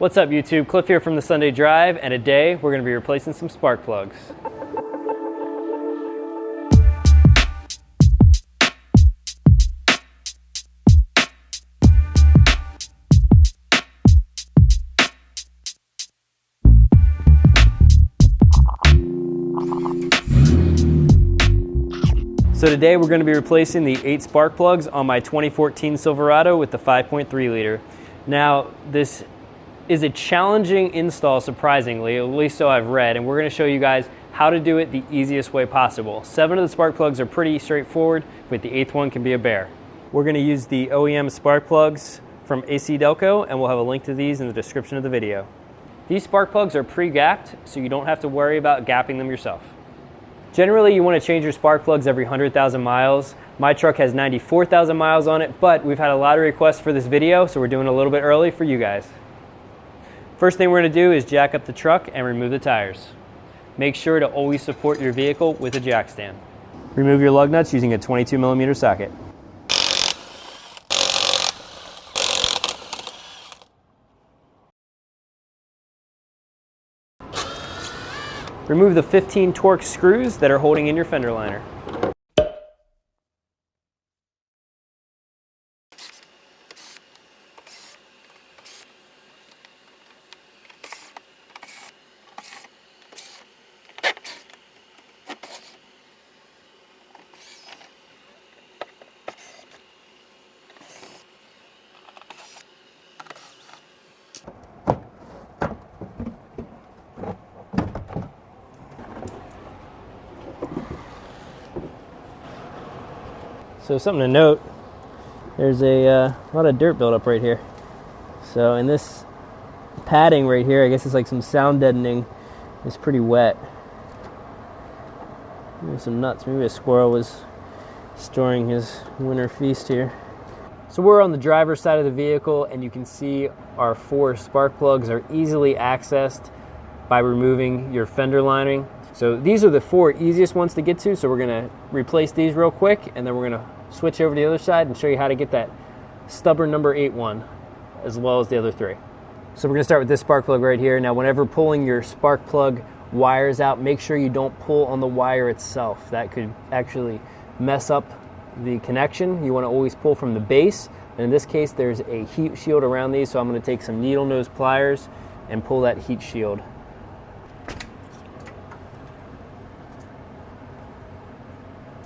What's up YouTube? Cliff here from the Sunday Drive, and today we're going to be replacing some spark plugs. So today we're going to be replacing the 8 spark plugs on my 2014 Silverado with the 5.3 liter. Now this is a challenging install, surprisingly, at least so I've read, and we're going to show you guys how to do it the easiest way possible. 7 of the spark plugs are pretty straightforward, but the 8th one can be a bear. We're going to use the OEM spark plugs from AC Delco, and we'll have a link to these in the description of the video. These spark plugs are pre-gapped, so you don't have to worry about gapping them yourself. Generally, you want to change your spark plugs every 100,000 miles. My truck has 94,000 miles on it, but we've had a lot of requests for this video, so we're doing it a little bit early for you guys. First thing we're going to do is jack up the truck and remove the tires. Make sure to always support your vehicle with a jack stand. Remove your lug nuts using a 22mm socket. Remove the 15 Torx screws that are holding in your fender liner. So something to note, there's a lot of dirt buildup right here. So in this padding right here, I guess it's like some sound deadening, it's pretty wet. There's some nuts. Maybe a squirrel was storing his winter feast here. So we're on the driver's side of the vehicle, and you can see our 4 spark plugs are easily accessed by removing your fender lining. So these are the 4 easiest ones to get to, so we're going to replace these real quick, and then we're going to switch over to the other side and show you how to get that stubborn number 8 one, as well as the other 3. So we're going to start with this spark plug right here. Now whenever pulling your spark plug wires out, make sure you don't pull on the wire itself. That could actually mess up the connection. You want to always pull from the base, and in this case there's a heat shield around these, so I'm going to take some needle nose pliers and pull that heat shield.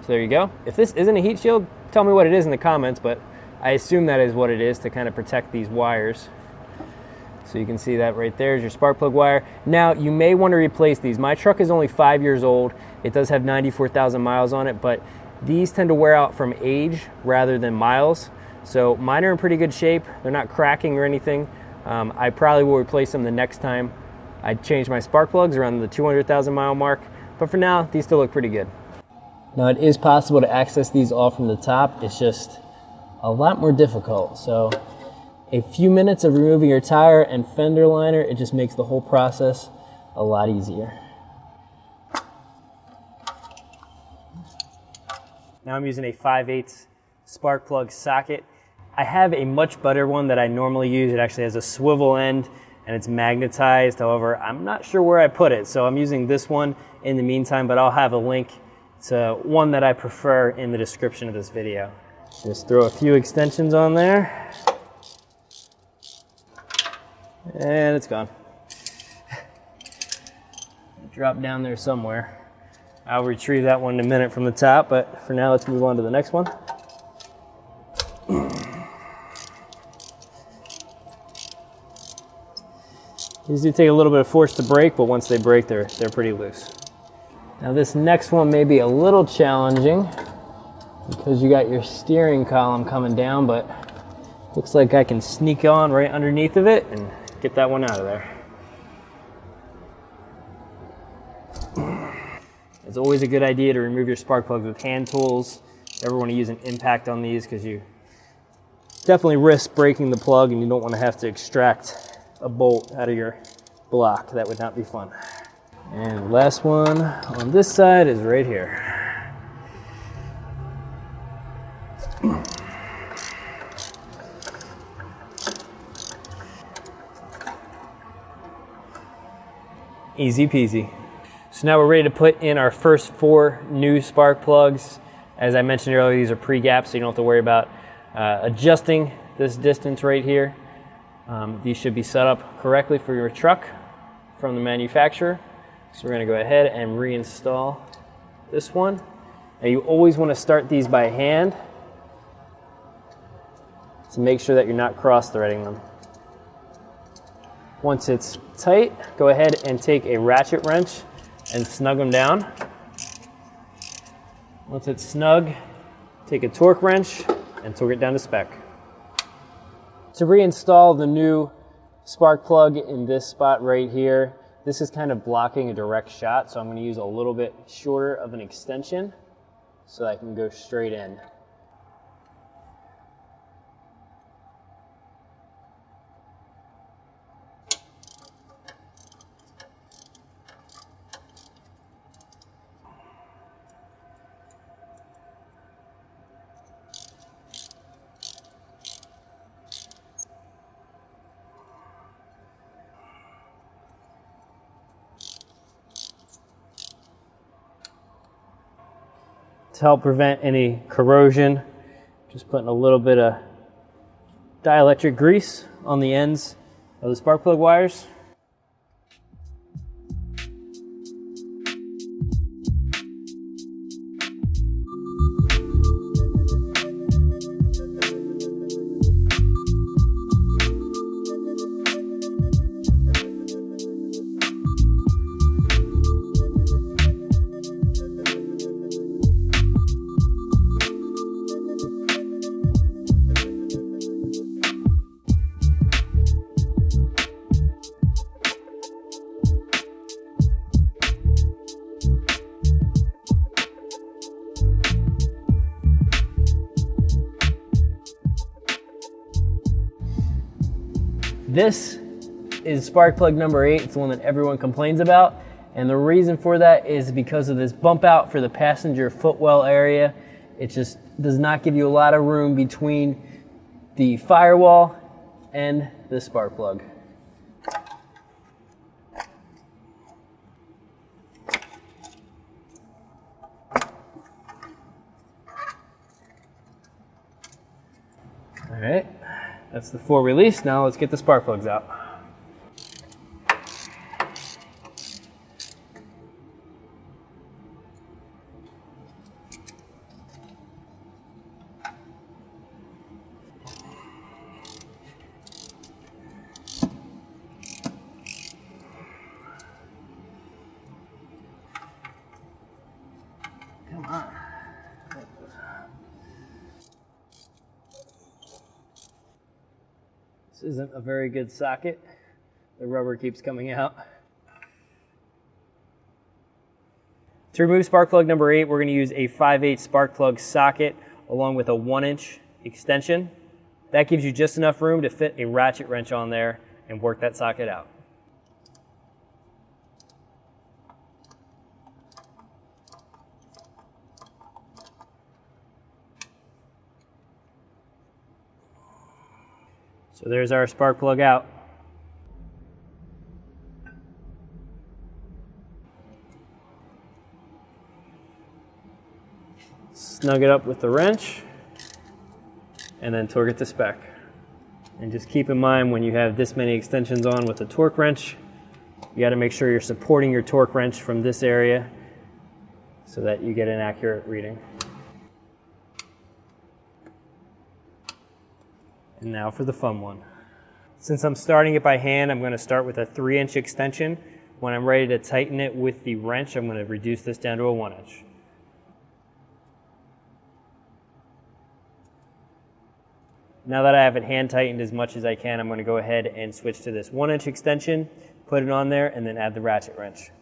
So there you go. If this isn't a heat shield, tell me what it is in the comments, but I assume that is what it is to kind of protect these wires. So you can see that right there is your spark plug wire. Now you may want to replace these. My truck is only 5 years old. It does have 94,000 miles on it, but these tend to wear out from age rather than miles. So mine are in pretty good shape. They're not cracking or anything. I probably will replace them the next time I change my spark plugs around the 200,000 mile mark. But for now, these still look pretty good. Now it is possible to access these all from the top. It's just a lot more difficult. So a few minutes of removing your tire and fender liner, it just makes the whole process a lot easier. Now I'm using a 5/8 spark plug socket. I have a much better one that I normally use. It actually has a swivel end and it's magnetized. However, I'm not sure where I put it. So I'm using this one in the meantime, but I'll have a link to one that I prefer in the description of this video. Just throw a few extensions on there. And it's gone. Drop down there somewhere. I'll retrieve that one in a minute from the top, but for now let's move on to the next one. These do take a little bit of force to break, but once they break, they're pretty loose. Now this next one may be a little challenging because you got your steering column coming down, but looks like I can sneak on right underneath of it and get that one out of there. It's always a good idea to remove your spark plugs with hand tools. You ever want to use an impact on these, because you definitely risk breaking the plug and you don't want to have to extract a bolt out of your block. That would not be fun. And the last one on this side is right here. Easy peasy. So now we're ready to put in our first 4 new spark plugs. As I mentioned earlier, these are pre-gapped, so you don't have to worry about adjusting this distance right here. These should be set up correctly for your truck from the manufacturer. So we're going to go ahead and reinstall this one. Now you always want to start these by hand to make sure that you're not cross-threading them. Once it's tight, go ahead and take a ratchet wrench and snug them down. Once it's snug, take a torque wrench and torque it down to spec. To reinstall the new spark plug in this spot right here, this is kind of blocking a direct shot, so I'm going to use a little bit shorter of an extension so I can go straight in. To help prevent any corrosion, just putting a little bit of dielectric grease on the ends of the spark plug wires. This is spark plug number 8. It's the one that everyone complains about. And the reason for that is because of this bump out for the passenger footwell area. It just does not give you a lot of room between the firewall and the spark plug. All right. That's the 4 release. Now let's get the spark plugs out. Come on. This isn't a very good socket. The rubber keeps coming out. To remove spark plug number 8, we're going to use a 5/8 spark plug socket along with a 1-inch extension. That gives you just enough room to fit a ratchet wrench on there and work that socket out. So there's our spark plug out. Snug it up with the wrench and then torque it to spec. And just keep in mind when you have this many extensions on with the torque wrench, you got to make sure you're supporting your torque wrench from this area so that you get an accurate reading. And now for the fun one. Since I'm starting it by hand, I'm going to start with a 3-inch extension. When I'm ready to tighten it with the wrench, I'm going to reduce this down to a 1-inch. Now that I have it hand tightened as much as I can, I'm going to go ahead and switch to this 1-inch extension, put it on there, and then add the ratchet wrench.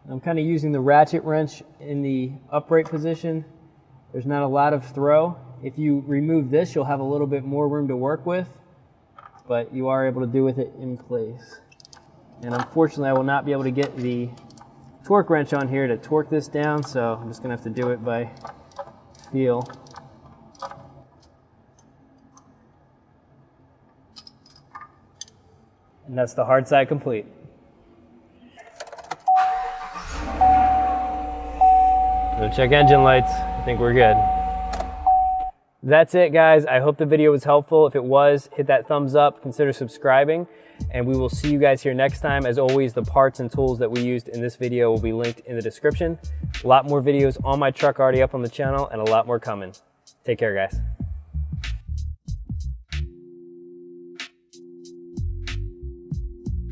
I'm kind of using the ratchet wrench in the upright position. There's not a lot of throw. If you remove this, you'll have a little bit more room to work with, but you are able to do with it in place. And unfortunately, I will not be able to get the torque wrench on here to torque this down, so I'm just going to have to do it by feel. And that's the hard side complete. We'll check engine lights. I think we're good. That's it, guys. I hope the video was helpful. If it was, hit that thumbs up, consider subscribing, and we will see you guys here next time. As always, the parts and tools that we used in this video will be linked in the description. A lot more videos on my truck already up on the channel, and a lot more coming. Take care, guys.